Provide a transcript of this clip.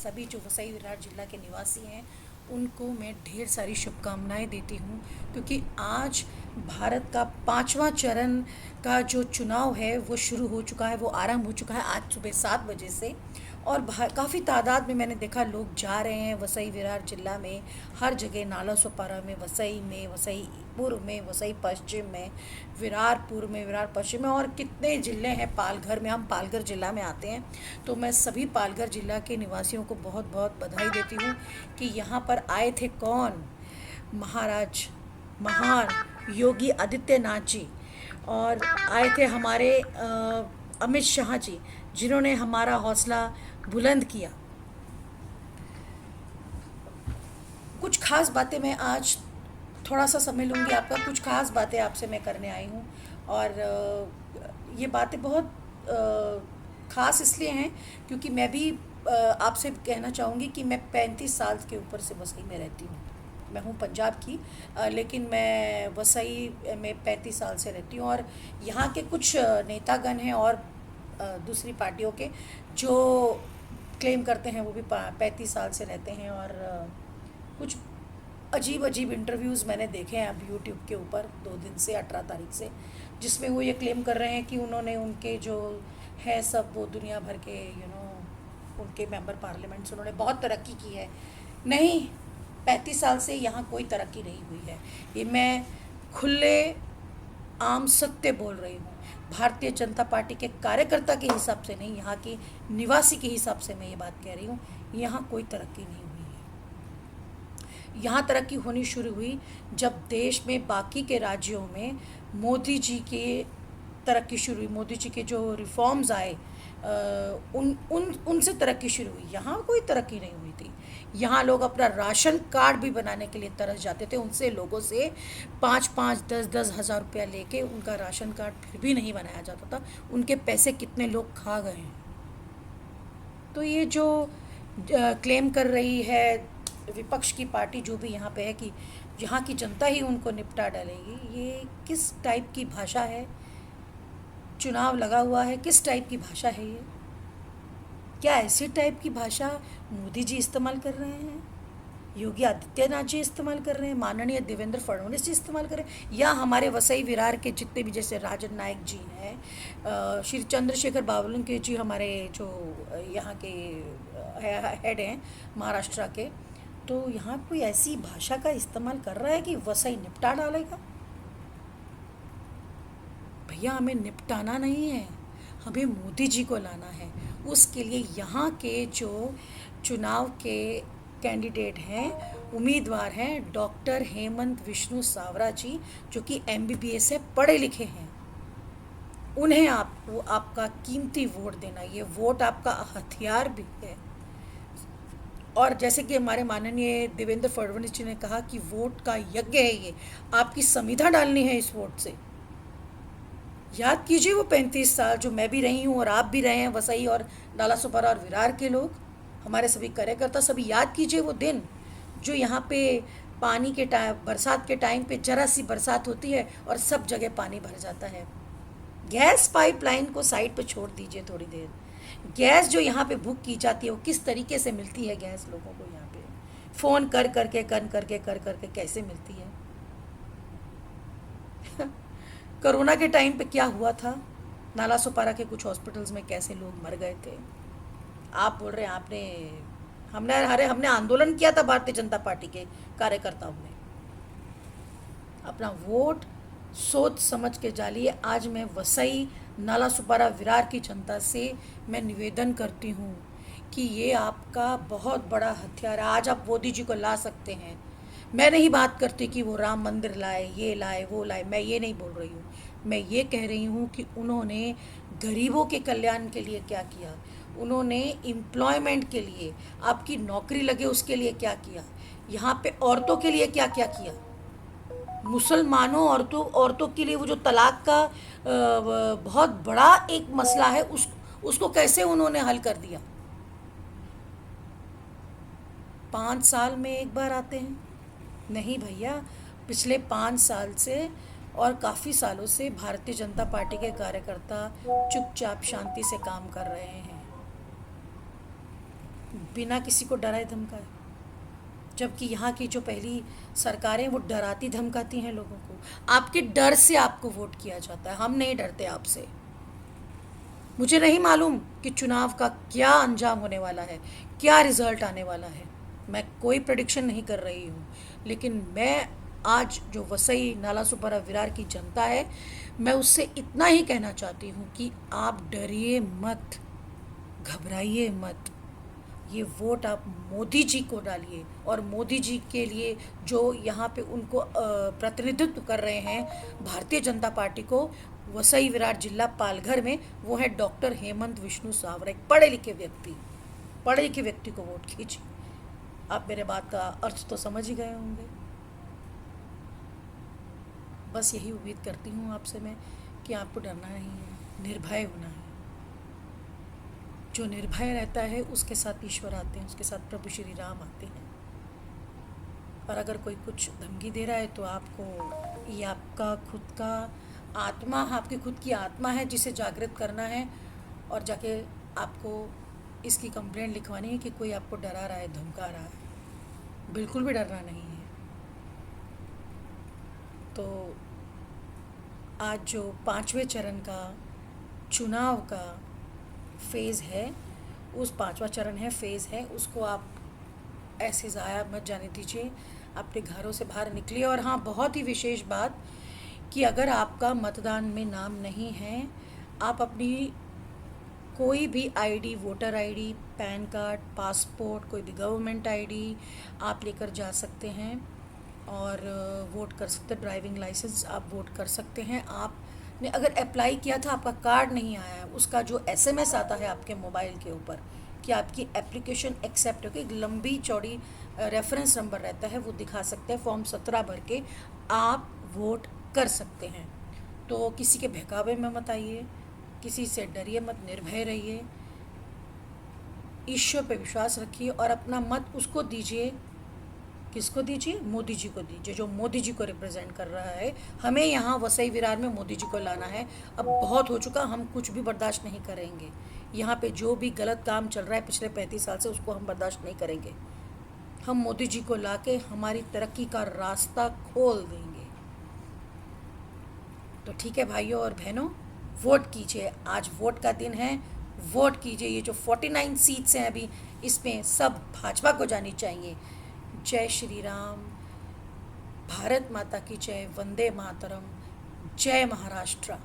सभी जो वसई विरार जिला के निवासी हैं उनको मैं ढेर सारी शुभकामनाएं देती हूँ, क्योंकि आज भारत का 5वां चरण का जो चुनाव है वो शुरू हो चुका है, वो आरंभ हो चुका है आज सुबह 7 बजे से। और काफ़ी तादाद में मैंने देखा लोग जा रहे हैं वसई विरार जिला में, हर जगह नाला सोपारा में, वसई पूर्व में, वसई पश्चिम में, विरार पूर्व में, विरार पश्चिम में, और कितने ज़िले हैं, पालघर में, हम पालघर ज़िला में आते हैं। तो मैं सभी पालघर ज़िला के निवासियों को बहुत बहुत बधाई देती हूँ कि यहाँ पर आए थे कौन, महाराज महान योगी आदित्यनाथ जी, और आए थे हमारे अमित शाह जी, जिन्होंने हमारा हौसला बुलंद किया। कुछ खास बातें मैं आज थोड़ा सा समय लूँगी आपका, कुछ खास बातें आपसे मैं करने आई हूँ। और ये बातें बहुत ख़ास इसलिए हैं क्योंकि मैं भी आपसे कहना चाहूँगी कि मैं 35 साल के ऊपर से वसई में रहती हूँ। मैं हूँ पंजाब की, लेकिन मैं वसई में 35 साल से रहती हूँ। और यहाँ के कुछ नेतागण हैं और दूसरी पार्टियों के जो क्लेम करते हैं वो भी 35 साल से रहते हैं। और कुछ अजीब अजीब इंटरव्यूज़ मैंने देखे हैं अब यूट्यूब के ऊपर 2 दिन से, 18 तारीख से, जिसमें वो ये क्लेम कर रहे हैं कि उन्होंने उनके जो है सब वो दुनिया भर के उनके मेंबर पार्लियामेंट से उन्होंने बहुत तरक्की की है। नहीं, 35 साल से यहाँ कोई तरक्की नहीं हुई है। ये मैं खुले आम सत्य बोल रही हूँ। भारतीय जनता पार्टी के कार्यकर्ता के हिसाब से नहीं, यहाँ की निवासी के हिसाब से मैं ये बात कह रही हूँ, यहाँ कोई तरक्की नहीं हुई है। यहाँ तरक्की होनी शुरू हुई जब देश में बाकी के राज्यों में मोदी जी के तरक्की शुरू हुई, मोदी जी के जो रिफॉर्म्स आए उनसे तरक्की शुरू हुई। यहाँ कोई तरक्की नहीं हुई थी। यहाँ लोग अपना राशन कार्ड भी बनाने के लिए तरस जाते थे, उनसे लोगों से 5-5, 10-10 हज़ार रुपया लेके उनका राशन कार्ड फिर भी नहीं बनाया जाता था। उनके पैसे कितने लोग खा गए हैं। तो ये जो क्लेम कर रही है विपक्ष की पार्टी जो भी यहाँ पे है कि यहाँ की जनता ही उनको निपटा डालेगी, ये किस टाइप की भाषा है? चुनाव लगा हुआ है, किस टाइप की भाषा है ये? क्या ऐसी टाइप की भाषा मोदी जी इस्तेमाल कर रहे हैं, योगी आदित्यनाथ जी इस्तेमाल कर रहे हैं, माननीय देवेंद्र फडणवीस जी इस्तेमाल कर रहे हैं, या हमारे वसई विरार के जितने भी जैसे राजन नायक जी हैं, श्री चंद्रशेखर बावलुंके जी हमारे जो यहाँ के हेड हैं महाराष्ट्र के, तो यहाँ कोई ऐसी भाषा का इस्तेमाल कर रहा है कि वसई निपटा डालेगा? भैया, हमें निपटाना नहीं है, हमें मोदी जी को लाना है। उसके लिए यहाँ के जो चुनाव के कैंडिडेट हैं, उम्मीदवार हैं, डॉक्टर हेमंत विष्णु सावरा जी, जो कि MBBS से पढ़े लिखे हैं, उन्हें आपको आपका कीमती वोट देना। ये वोट आपका हथियार भी है। और जैसे कि हमारे माननीय देवेंद्र फडणवीस जी ने कहा कि वोट का यज्ञ है, ये आपकी संविधा डालनी है इस वोट से। याद कीजिए वो 35 साल जो मैं भी रही हूँ और आप भी रहे हैं, वसई और नाला सोपारा और विरार के लोग, हमारे सभी कार्यकर्ता, सभी याद कीजिए वो दिन जो यहाँ पे पानी के टाइम, बरसात के टाइम पे जरा सी बरसात होती है और सब जगह पानी भर जाता है। गैस पाइपलाइन को साइड पे छोड़ दीजिए थोड़ी देर। गैस जो यहाँ पे बुक की जाती है वो किस तरीके से मिलती है गैस लोगों को यहाँ पे? फ़ोन कर करके कैसे मिलती है? कोरोना के टाइम पे क्या हुआ था? नाला सोपारा के कुछ हॉस्पिटल्स में कैसे लोग मर गए थे? आप बोल रहे हैं हमने आंदोलन किया था, भारतीय जनता पार्टी के कार्यकर्ताओं ने। अपना वोट सोच समझ के डालिए। आज मैं वसई, नाला सोपारा, विरार की जनता से मैं निवेदन करती हूँ कि ये आपका बहुत बड़ा हथियार है। आज आप मोदी जी को ला सकते हैं। मैं नहीं बात करती कि वो राम मंदिर लाए, ये लाए, वो लाए, मैं ये नहीं बोल रही हूँ। मैं ये कह रही हूँ कि उन्होंने गरीबों के कल्याण के लिए क्या किया, उन्होंने एम्प्लॉयमेंट के लिए, आपकी नौकरी लगे उसके लिए क्या किया, यहाँ पे औरतों के लिए क्या क्या किया, मुसलमानों औरतों के लिए वो जो तलाक का बहुत बड़ा एक मसला है, उसको कैसे उन्होंने हल कर दिया। 5 साल में एक बार आते हैं? नहीं भैया, पिछले 5 साल से और काफ़ी सालों से भारतीय जनता पार्टी के कार्यकर्ता चुपचाप शांति से काम कर रहे हैं। बिना किसी को डराए धमकाए, जबकि यहाँ की जो पहली सरकारें वो डराती धमकाती हैं लोगों को। आपके डर से आपको वोट किया जाता है, हम नहीं डरते आपसे। मुझे नहीं मालूम कि चुनाव का क्या अंजाम होने वाला है, क्या रिजल्ट आने वाला है, मैं कोई प्रेडिक्शन नहीं कर रही हूँ, लेकिन मैं आज जो वसई नालासोपारा विरार की जनता है, मैं उससे इतना ही कहना चाहती हूँ कि आप डरिए मत, घबराइए मत। ये वोट आप मोदी जी को डालिए, और मोदी जी के लिए जो यहाँ पे उनको प्रतिनिधित्व कर रहे हैं भारतीय जनता पार्टी को वसई विरार जिला पालघर में, वो है डॉक्टर हेमंत विष्णु सावरा, एक पढ़े लिखे व्यक्ति को वोट कीजिए। आप मेरे बात का अर्थ तो समझ ही गए होंगे। बस यही उम्मीद करती हूँ आपसे मैं कि आपको डरना नहीं है, निर्भय होना है। जो निर्भय रहता है उसके साथ ईश्वर आते हैं, उसके साथ प्रभु श्री राम आते हैं। और अगर कोई कुछ धमकी दे रहा है तो आपको, ये आपका खुद का आत्मा, आपकी खुद की आत्मा है जिसे जागृत करना है, और जाके आपको इसकी कंप्लेंट लिखवानी है कि कोई आपको डरा रहा है, धमका रहा है। बिल्कुल भी डरना नहीं है। तो आज जो 5वें चरण का चुनाव का फेज़ है, उस 5वां चरण है, फेज़ है, उसको आप ऐसे ज़ाया मत जाने दीजिए, अपने घरों से बाहर निकलिए। और हाँ, बहुत ही विशेष बात कि अगर आपका मतदान में नाम नहीं है, आप अपनी कोई भी ID, voter ID, pan card, passport, कोई भी गवर्नमेंट आईडी आप लेकर जा सकते हैं और वोट कर सकते हैं। ड्राइविंग लाइसेंस आप वोट कर सकते हैं। आपने अगर अप्लाई किया था, आपका कार्ड नहीं आया है, उसका जो एसएमएस आता है आपके मोबाइल के ऊपर कि आपकी एप्लीकेशन एक्सेप्ट हो गई, एक लंबी चौड़ी रेफरेंस नंबर रहता है, वो दिखा सकते हैं। फॉर्म 17 भर के आप वोट कर सकते हैं। तो किसी के बहकावे में मत आइए, किसी से डरिए मत, निर्भय रहिए, ईश्वर पे विश्वास रखिए और अपना मत उसको दीजिए। किसको दीजिए? मोदी जी को दीजिए, जो मोदी जी को रिप्रेजेंट कर रहा है। हमें यहाँ वसई विरार में मोदी जी को लाना है। अब बहुत हो चुका, हम कुछ भी बर्दाश्त नहीं करेंगे। यहाँ पे जो भी गलत काम चल रहा है पिछले 35 साल से, उसको हम बर्दाश्त नहीं करेंगे। हम मोदी जी को लाके हमारी तरक्की का रास्ता खोल देंगे। तो ठीक है भाइयों और बहनों, वोट कीजिए। आज वोट का दिन है, वोट कीजिए। ये जो 49 सीट्स हैं अभी, इसमें सब भाजपा को जानी चाहिए। जय श्री राम, भारत माता की जय, वंदे मातरम, जय महाराष्ट्र।